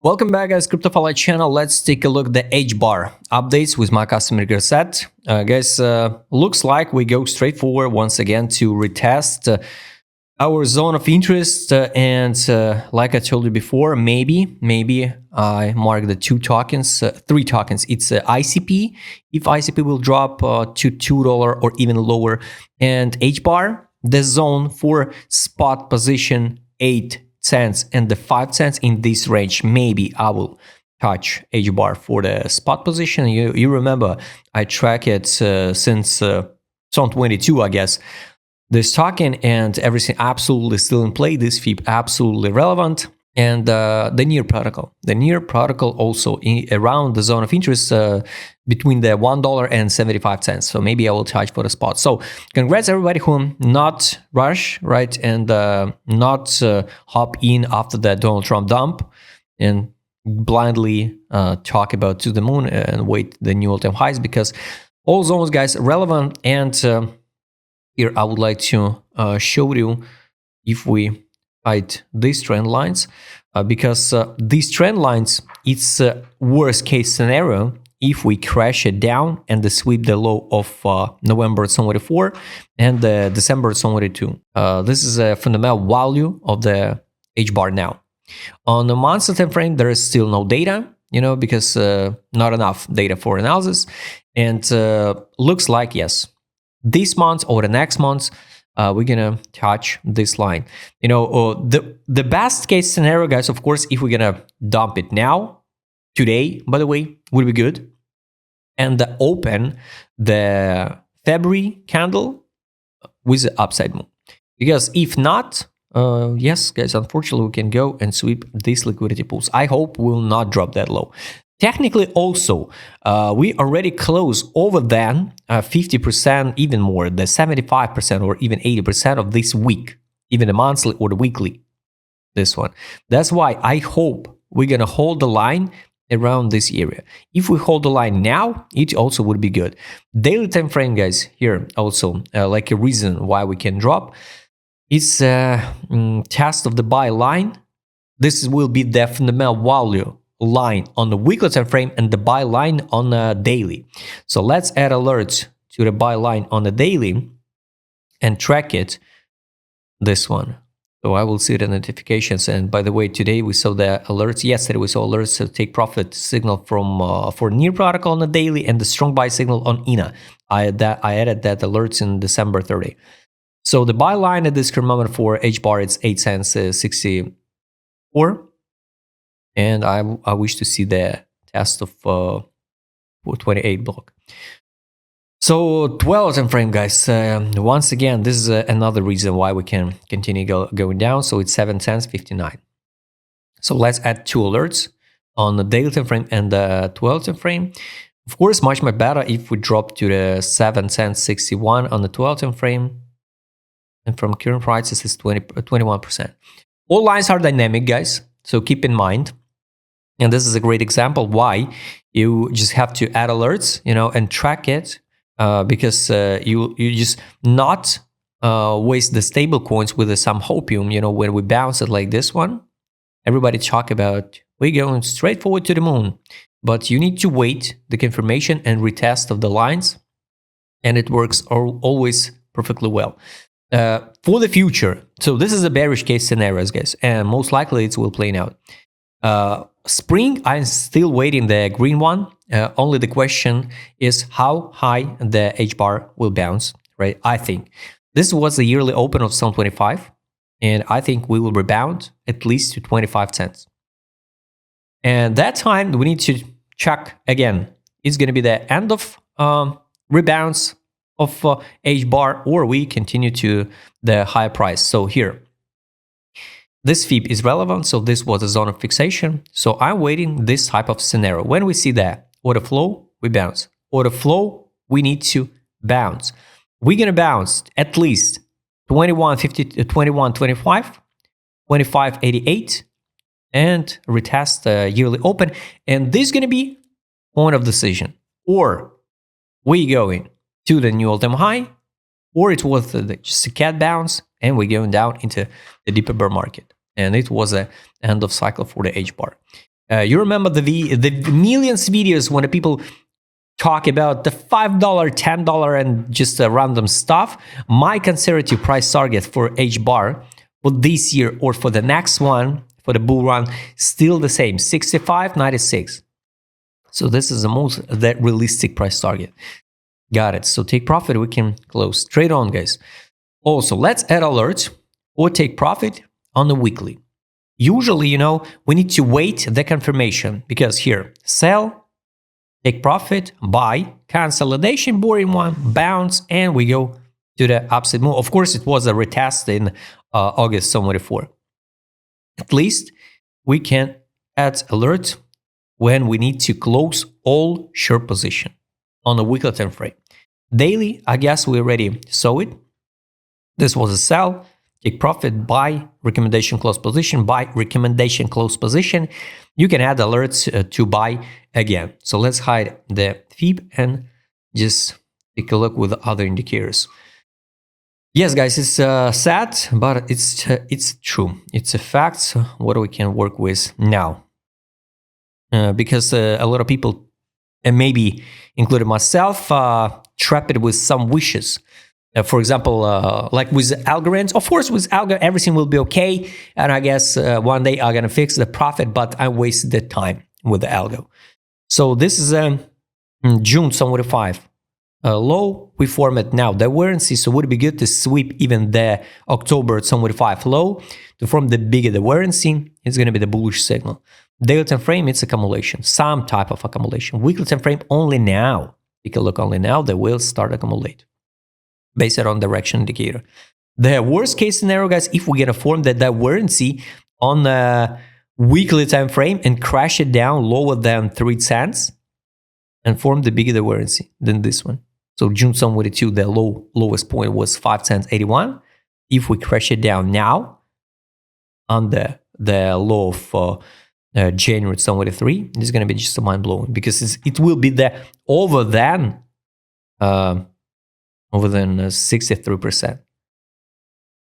Welcome back, guys. CryptoFollow channel. Let's take a look at the HBAR updates with my customer set. Guys, looks like we go straight forward once again to retest our zone of interest. Like I told you before, maybe I mark the three tokens. It's ICP. If ICP will drop to $2 or even lower, and HBAR, the zone for spot position 8 cents and the 5 cents in this range. Maybe I will touch HBAR for the spot position. You remember I track it since 2022, I guess, this token, and everything absolutely still in play. This fib absolutely relevant. And the near protocol also around the zone of interest between the $1 and 75 cents. So maybe I will charge for the spot. So congrats everybody who not rush, right, and not hop in after the Donald Trump dump and blindly talk about to the moon and wait the new all-time highs, because all zones, guys, relevant. And here I would like to show you if we hide these trend lines, because these trend lines, it's a worst case scenario if we crash it down and sweep the low of November 2024 and December 2022. This is a fundamental value of the HBAR now. On the monthly time frame, there is still no data, because not enough data for analysis. And looks like, yes, this month or the next month, we're gonna touch this line. The best case scenario, guys, of course, if we're gonna dump it now, today, by the way, would be good, and open the February candle with the upside move. Because if not, yes, guys, unfortunately, we can go and sweep these liquidity pools. I hope we'll not drop that low. Technically, also, we already close over than 50%, even more, the 75% or even 80% of this week, even the monthly or the weekly, this one. That's why I hope we're going to hold the line around this area. If we hold the line now, it also would be good. Daily time frame, guys, here also, like a reason why we can drop. It's a test of the buy line. This will be the fundamental value line on the weekly time frame and the buy line on the daily. So let's add alerts to the buy line on the daily and track it, this one. So I will see the notifications. And by the way, today we saw the alerts. Yesterday we saw alerts to take profit signal from for near protocol on the daily and the strong buy signal on INA. I added that alerts in December 30. So the buy line at this current moment for HBAR, it's 8 cents 64. And I wish to see the test of 28 block. So 12 time frame, guys. Once again, this is another reason why we can continue going down. So it's 7 cents 59. So let's add 2 alerts on the daily time frame and the 12 time frame. Of course, much better if we drop to the 7 cents 61 on the 12 time frame. And from current prices, it's 21%. All lines are dynamic, guys. So keep in mind. And this is a great example why you just have to add alerts, and track it, because you just not waste the stable coins with some hopium. When we bounce it like this one, everybody talk about we're going straight forward to the moon, but you need to wait the confirmation and retest of the lines, and it works always perfectly well. For the future, so this is a bearish case scenarios, guys, and most likely it will play out. Spring, I'm still waiting the green one. Only the question is how high the HBAR will bounce, right? I think this was the yearly open of 725, and I think we will rebound at least to 25 cents. And that time we need to check again. It's going to be the end of rebounds of HBAR, or we continue to the higher price. So here, this fib is relevant, so this was a zone of fixation. So I'm waiting this type of scenario. When we see that order flow, we bounce. Order flow, we need to bounce. We're gonna bounce at least 21.50, 21.25, 25.88, and retest the yearly open. And this is gonna be point of decision. Or we going to the new all-time high, or it was just a cat bounce and we're going down into the deeper bear market. And it was an end of cycle for the HBAR. You remember the millions videos when the people talk about the $5, $10 and just random stuff. My conservative price target for HBAR for this year or for the next one, for the bull run, still the same, 65.96. So this is the realistic price target. Got it. So take profit, we can close. Trade on, guys. Also, let's add alerts or take profit on the weekly. Usually, we need to wait the confirmation because here, sell, take profit, buy, consolidation, boring one, bounce, and we go to the upside move. Of course, it was a retest in August 24. At least we can add alert when we need to close all short position on a weekly time frame. Daily, I guess we already saw it. This was a sell, take profit, buy, recommendation close position, buy, recommendation close position. You can add alerts to buy again. So let's hide the FIB and just take a look with other indicators. Yes, guys, it's sad, but it's true. It's a fact. What we can work with now. Because a lot of people, and maybe including myself, trap it with some wishes. For example, like with algorithms, of course, with algo, everything will be okay. And I guess one day I'm going to fix the profit, but I wasted the time with the algo. So this is June 25. Low, we form it now. The warranty, so would it be good to sweep even the October 25 low to form the bigger the warranty? It's going to be the bullish signal. Daily time frame, it's accumulation, some type of accumulation. Weekly time frame, only now. Take a look only now, they will start accumulate based on direction indicator. The worst case scenario, guys, if we're going to form that warranty on the weekly time frame and crash it down lower than 3 cents and form the bigger the warranty than this one. So June 22, the lowest point was 5 cents 81. If we crash it down now on the low of January 23, it's going to be just mind-blowing because it will be the over than 63%.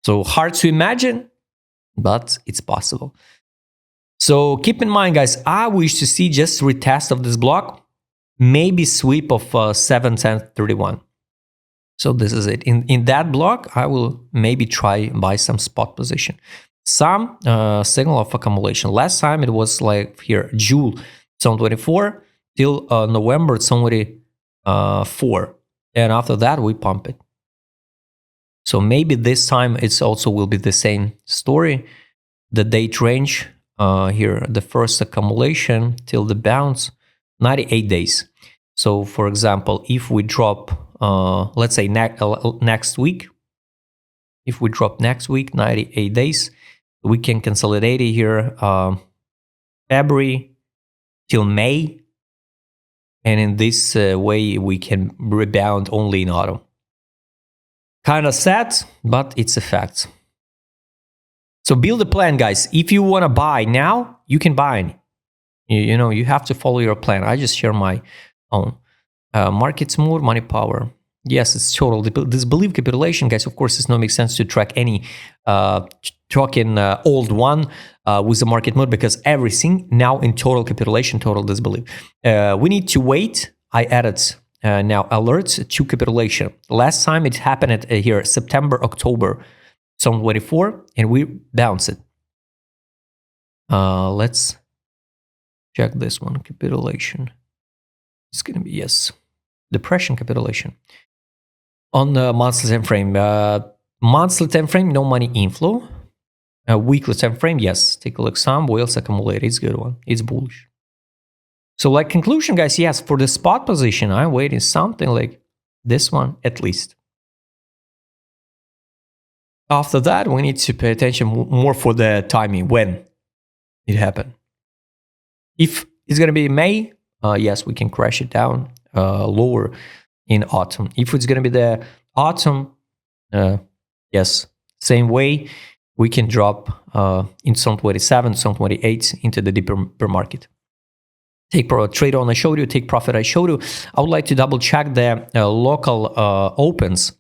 So hard to imagine, but it's possible. So keep in mind, guys, I wish to see just retest of this block, maybe sweep of 7.1031. So this is it. In that block, I will maybe try buy some spot position. Some signal of accumulation. Last time it was like here, June 24 till November 24. And after that, we pump it. So maybe this time it's also will be the same story. The date range here, the first accumulation till the bounce, 98 days. So for example, if we drop, let's say next week, if we drop next week, 98 days, we can consolidate it here February till May. And in this way, we can rebound only in autumn. Kind of sad, but it's a fact. So build a plan, guys. If you want to buy now, you can buy. You have to follow your plan. I just share my own. Markets more, money power. Yes, it's total. This belief capitulation, guys, of course, it's not make sense to track any token old one with the market mode because everything now in total capitulation, total disbelief. We need to wait. I added now alerts to capitulation. Last time it happened at here, September, October 24, and we bounce it. Let's check this one, capitulation. It's going to be, yes, depression capitulation. On the monthly time frame, no money inflow. Weekly time frame, yes, take a look. Some whales accumulate. It's a good one. It's bullish. So like conclusion, guys, yes, for the spot position, I'm waiting something like this one at least. After that, we need to pay attention more for the timing, when it happened. If it's going to be May, yes, we can crash it down lower in autumn. If it's going to be the autumn, yes, same way, we can drop in some 27, some 28 into the deeper market. Take trade on I showed you, take profit I showed you. I would like to double check the local opens.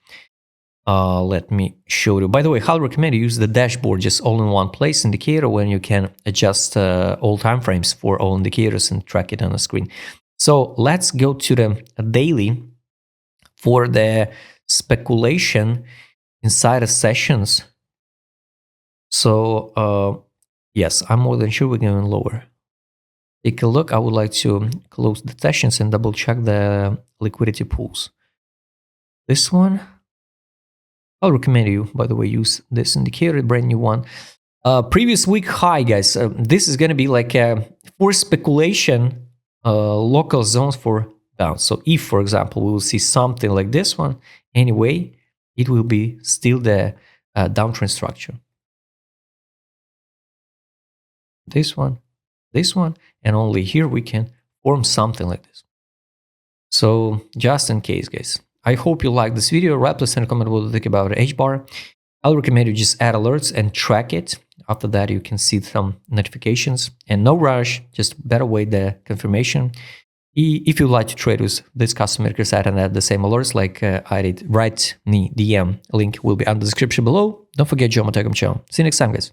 Let me show you. By the way, highly recommend you use the dashboard, just all in one place indicator, when you can adjust all time frames for all indicators and track it on the screen. So let's go to the daily for the speculation inside of sessions. So yes, I'm more than sure we're going lower. Take a look. I would like to close the sessions and double check the liquidity pools. This one, I'll recommend you, by the way, use this indicator, brand new one. Previous week high, guys. This is going to be like for speculation, local zones for bounce. So if, for example, we will see something like this one, anyway, it will be still the downtrend structure. This one, and only here we can form something like this. So just in case, guys. I hope you like this video. Right, please send a comment what you think about HBAR. I'll recommend you just add alerts and track it. After that, you can see some notifications and no rush, just better wait the confirmation. If you'd like to trade with this custom maker site and add the same alerts like I did, write me DM. Link will be on the description below. Don't forget, join my Telegram channel. See you next time, guys.